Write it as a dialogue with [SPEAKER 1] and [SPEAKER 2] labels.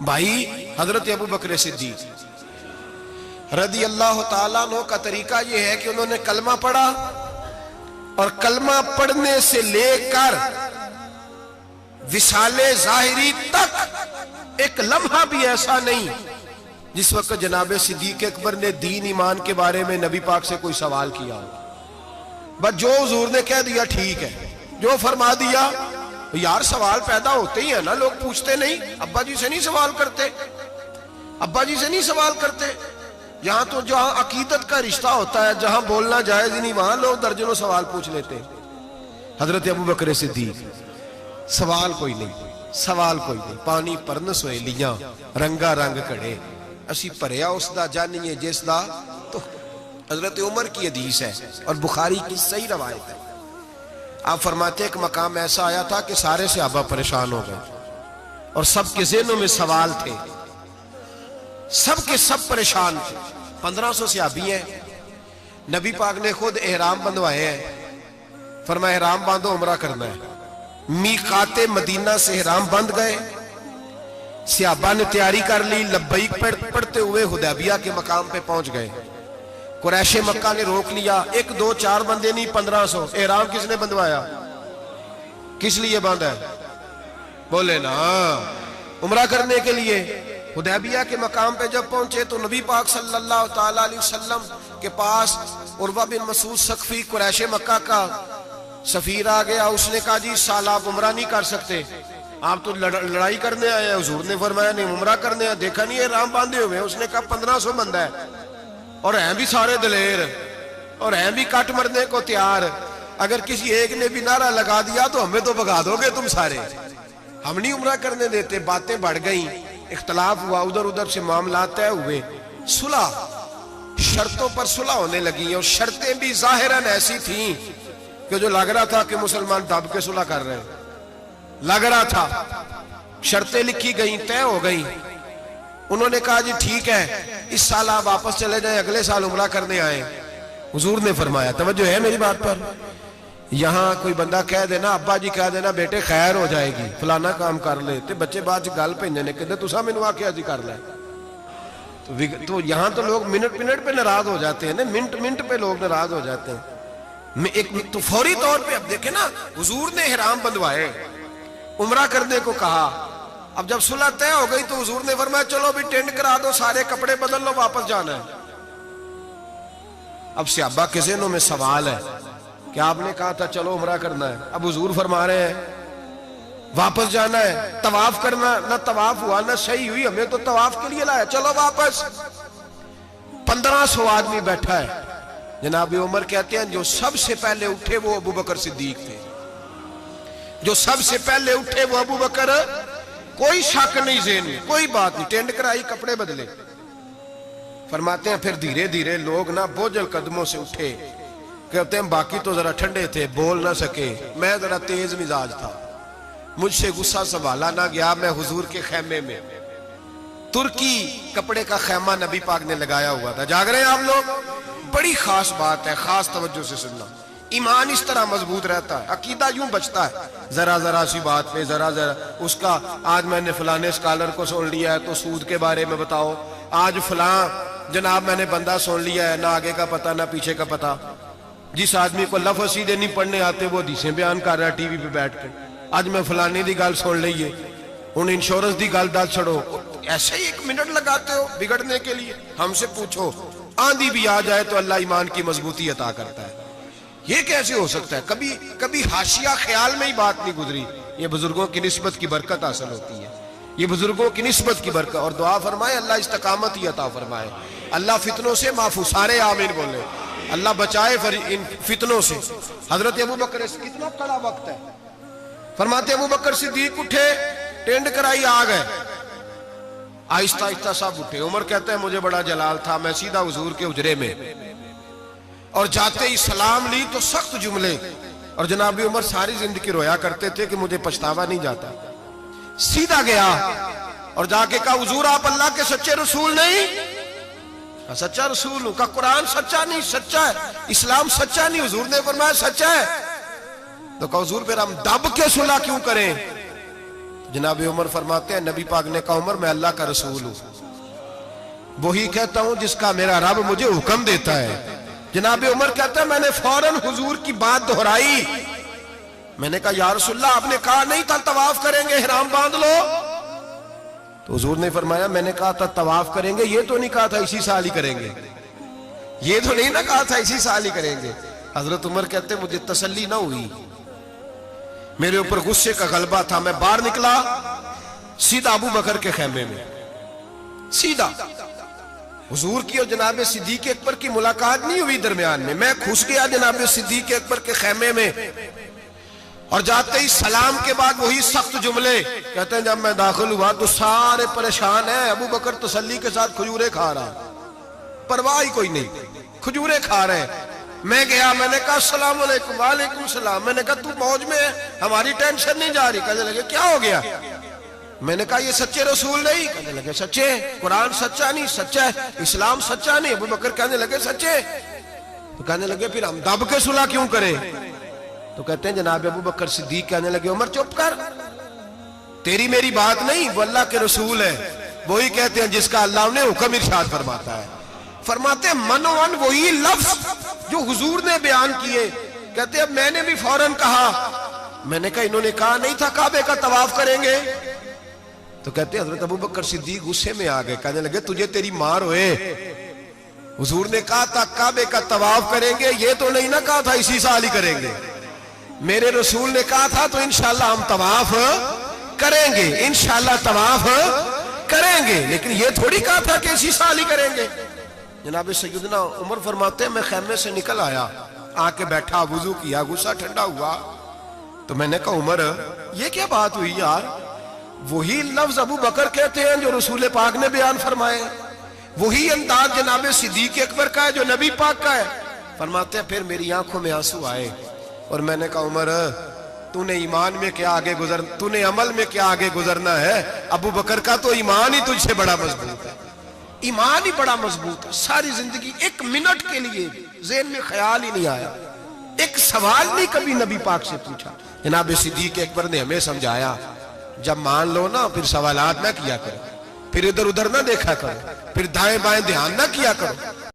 [SPEAKER 1] بھائی حضرت ابو بکر صدیق رضی اللہ تعالیٰ عنہ کا طریقہ یہ ہے کہ انہوں نے کلمہ پڑھا اور کلمہ پڑھنے سے لے کر وصال ظاہری تک ایک لمحہ بھی ایسا نہیں جس وقت جناب صدیق اکبر نے دین ایمان کے بارے میں نبی پاک سے کوئی سوال کیا ہو. بس جو حضور نے کہہ دیا ٹھیک ہے، جو فرما دیا. یار سوال پیدا ہوتے ہی ہیں نا، لوگ پوچھتے نہیں. ابا جی سے نہیں سوال کرتے، ابا جی سے نہیں سوال کرتے. یہاں تو جہاں عقیدت کا رشتہ ہوتا ہے، جہاں بولنا جائز ہی نہیں، وہاں لوگ درجنوں سوال پوچھ لیتے ہیں. حضرت ابو بکر صدیق سوال کوئی نہیں، سوال کوئی نہیں. پانی پرن سویلیاں رنگا رنگ کڑے اسی پریا اس دا جانیے جس دا. تو حضرت عمر کی حدیث ہے اور بخاری کی صحیح روایت ہے. آپ فرماتے ایک مقام ایسا آیا تھا کہ سارے صحابہ پریشان ہو گئے اور سب کے ذہنوں میں سوال تھے، سب کے سب پریشان تھے. 1500 صحابی ہیں. نبی پاک نے خود احرام بندوائے ہیں، فرمایا احرام باندھو عمرہ کرنا ہے. میقات مدینہ سے احرام بند گئے، صحابہ نے تیاری کر لی، لبیک پڑھتے ہوئے حدیبیہ کے مقام پہ پہنچ گئے. قریش مکہ نے روک لیا. 1 2 4 بندے نہیں، 1500. احرام کس نے بندوایا؟ کس لیے باندھا ہے؟ بولے نا، عمرہ کرنے کے لیے. حدیبیہ کے مقام پہ جب پہنچے تو نبی پاک صلی اللہ تعالیٰ علیہ وسلم کے پاس عروہ بن مسعود ثقفی قریش مکہ کا سفیر آ گیا. اس نے کہا جی اس سال آپ عمرہ نہیں کر سکتے، آپ تو لڑائی کرنے آئے ہیں. حضور نے فرمایا نہیں، عمرہ کرنے آئے. دیکھا نہیں احرام باندھے ہوئے. اس نے کہا 1500 بندہ ہے اور ہیں بھی سارے دلیر اور ہیں بھی کٹ مرنے کو تیار. اگر کسی ایک نے بھی نعرہ لگا دیا تو ہمیں تو بھگا دو گے تم سارے، ہم نہیں عمرہ کرنے دیتے. باتیں بڑھ گئیں، اختلاف ہوا، ادھر ادھر سے معاملات طے ہوئے. صلح، شرطوں پر صلح ہونے لگی اور شرطیں بھی ظاہراً ایسی تھیں کہ جو لگ رہا تھا کہ مسلمان دب کے صلح کر رہے ہیں، لگ رہا تھا. شرطیں لکھی گئیں، طے ہو گئیں. انہوں نے کہا جی ٹھیک ہے اس سال آپ واپس چلے جائیں، اگلے سال عمرہ کرنے آئیں. حضور نے فرمایا، توجہ ہے میری بات پر، یہاں کوئی بندہ کہہ دینا، ابا جی کہہ دینا بیٹے خیر ہو جائے گی فلانا کام کر لے، تے بچے بعد گل بھیجنے کہ تسا مینوں آکھیا جی کر لے. تو یہاں تو لوگ منٹ منٹ پہ ناراض ہو جاتے ہیں نا، منٹ منٹ پہ لوگ ناراض ہو جاتے ہیں. تو فوری طور پہ اب دیکھیں نا، حضور نے احرام بندوائے، عمرہ کرنے کو کہا. اب جب صلح طے ہو گئی تو حضور نے فرمایا چلو بھی ٹینٹ کرا دو، سارے کپڑے بدل لو، واپس جانا ہے. اب صحابہ کے ذہنوں میں سوال ہے کہ آپ نے کہا تھا چلو عمرہ کرنا ہے، اب حضور فرما رہے ہیں واپس جانا ہے. طواف کرنا، نہ طواف ہوا نہ صحیح ہوئی، ہمیں تو طواف کے لیے لایا، چلو واپس. 1500 آدمی بیٹھا ہے. جناب عمر کہتے ہیں جو سب سے پہلے اٹھے وہ ابو بکر صدیق تھے. جو سب سے پہلے اٹھے وہ ابو بکر. کوئی شک نہیں ذہن میں، کوئی بات نہیں. ٹینٹ کرائی، کپڑے بدلے. فرماتے ہیں پھر دھیرے دھیرے لوگ نہ بوجھل قدموں سے اٹھے. کہتے ہیں باقی تو ذرا ٹھنڈے تھے، بول نہ سکے، میں ذرا تیز مزاج تھا، مجھ سے غصہ سنبھالا نہ گیا. میں حضور کے خیمے میں، ترکی کپڑے کا خیمہ نبی پاک نے لگایا ہوا تھا. جاگ رہے ہیں آپ لوگ؟ بڑی خاص بات ہے، خاص توجہ سے سننا. ایمان اس طرح مضبوط رہتا ہے، عقیدہ یوں بچتا ہے. ذرا ذرا سی بات پہ ذرا اس کا، آج میں نے فلانے اسکالر کو سن لیا ہے تو سود کے بارے میں بتاؤ، آج فلاں جناب میں نے بندہ سن لیا ہے، نہ آگے کا پتہ نہ پیچھے کا پتہ. جس آدمی کو لفظ سیدھے نہیں پڑھنے آتے وہ حدیثیں بیان کر رہا ہے ٹی وی پہ بیٹھ کے. آج میں فلانے دی گل سن لئیے، ان انشورنس دی گل دل چھڑو. ایسے ہی 1 منٹ لگاتے ہو بگڑنے کے لیے. ہم سے پوچھو، آندھی بھی آ جائے تو اللہ ایمان کی مضبوطی عطا کرتا ہے. یہ کیسے ہو سکتا ہے؟ کبھی حاشیہ خیال میں ہی بات نہیں گزری. یہ بزرگوں کی نسبت کی برکت حاصل ہوتی ہے، یہ بزرگوں کی نسبت کی برکت. اور دعا فرمائے اللہ استقامت ہی عطا فرمائے، اللہ فتنوں سے محفوظ. سارے آمین بولے. اللہ بچائے ان فتنوں سے. حضرت ابو بکر، کتنا کڑا وقت ہے. فرماتے ابو بکر صدیق اٹھے، ٹینٹ کرائی، آ گئے. آہستہ آہستہ سب اٹھے. عمر کہتا ہے مجھے بڑا جلال تھا، میں سیدھا حضور کے حجرے میں، اور جاتے ہی سلام لی تو سخت جملے. اور جناب عمر ساری زندگی رویا کرتے تھے کہ مجھے پچھتاوا نہیں جاتا. سیدھا گیا اور جا کے کہا حضور آپ اللہ کے سچے رسول نہیں؟ سچا رسول ہوں. کا قرآن سچا نہیں؟ سچا ہے. اسلام سچا نہیں؟ حضور نے فرمایا سچا ہے. تو کہا حضور پھر ہم دب کے صلح کیوں کریں؟ جناب عمر فرماتے ہیں نبی پاک نے کہا عمر میں اللہ کا رسول ہوں، وہی کہتا ہوں جس کا میرا رب مجھے حکم دیتا ہے۔ جناب عمر کہتا ہے میں نے فوراً حضور کی بات دہرائی، میں نے کہا یا رسول اللہ آپ نے کہا نہیں تھا طواف کریں گے احرام باندھ لو؟ تو حضور نے فرمایا میں نے کہا تھا طواف کریں گے، یہ تو نہیں کہا تھا اسی سال ہی کریں گے، یہ تو نہیں نہ کہا تھا اسی سال ہی کریں گے۔ حضرت عمر کہتے مجھے تسلی نہ ہوئی، میرے اوپر غصے کا غلبہ تھا، میں باہر نکلا سیدھا ابو بکر کے خیمے میں، سیدھا حضور کی اور جناب صدیق اکبر کی ملاقات نہیں ہوئی درمیان میں گھس گیا جناب صدیق اکبر کے خیمے میں، اور جاتے ہی سلام کے بعد وہی سخت جملے کہتے ہیں جب میں داخل ہوا تو سارے پریشان ہیں، ابو بکر تسلی کے ساتھ کھجورے کھا رہا، پرواہ ہی کوئی نہیں، کھجورے کھا رہے ہیں۔ میں گیا، میں نے کہا السلام علیکم، وعلیکم السلام، میں نے کہا تو موج میں ہے، ہماری ٹینشن نہیں جا رہی؟ کہنے لگے کیا ہو گیا؟ میں نے کہا یہ سچے رسول نہیں؟ کہنے لگے سچے، قرآن سچا نہیں؟ سچا ہے، اسلام سچا نہیں؟ ابو بکر کہنے لگے سچے۔ تو کہنے لگے پھر ہم دب کے صلح کیوں کریں؟ تو کہتے ہیں جناب ابو بکر صدیق کہنے لگے عمر چپ کر، تیری میری بات نہیں، وہ اللہ کے رسول ہے، وہی کہتے ہیں جس کا اللہ نے حکم ارشاد فرماتا ہے۔ فرماتے ہیں منوان وہی لفظ جو حضور نے بیان کیے، کہتے ہیں میں نے بھی فوراً کہا، میں نے کہا انہوں نے کہا نہیں تھا کعبے کا طواف کریں گے؟ تو کہتے ہیں حضرت ابو بکر صدیق غصے میں آ گئے، کہنے لگے تجھے تیری مار ہوئے، حضور نے کہا تھا کعبے کا طواف کریں گے، یہ تو نہیں نہ کہا تھا اسی سال ہی کریں گے، میرے رسول نے کہا تھا تو انشاءاللہ ہم طواف کریں گے، انشاءاللہ طواف کریں گے، لیکن یہ تھوڑی کہا تھا کہ اسی سال ہی کریں گے۔ جناب سیدنا عمر فرماتے ہیں میں خیمے سے نکل آیا، آ کے بیٹھا، وضو کیا، غصہ ٹھنڈا ہوا، تو میں نے کہا عمر یہ کیا بات ہوئی یار؟ وہی لفظ ابو بکر کہتے ہیں جو رسول پاک نے بیان فرمائے، وہی انداز جناب صدیق اکبر کا ہے جو نبی پاک کا ہے۔ فرماتے ہیں پھر میری آنکھوں میں آنسو آئے، اور میں نے کہا عمر تو نے ایمان میں کیا آگے تو نے عمل میں کیا آگے گزرنا ہے؟ ابو بکر کا تو ایمان ہی تجھ سے بڑا مضبوط ہے، ایمان ہی بڑا مضبوط ہے، ساری زندگی ایک منٹ کے لیے ذہن میں خیال ہی نہیں آیا، ایک سوال نہیں کبھی نبی پاک سے پوچھا۔ جناب صدیق اکبر نے ہمیں سمجھایا جب مان لو نا پھر سوالات نہ کیا کرو، پھر ادھر ادھر نہ دیکھا کرو، پھر دائیں بائیں دھیان نہ کیا کرو،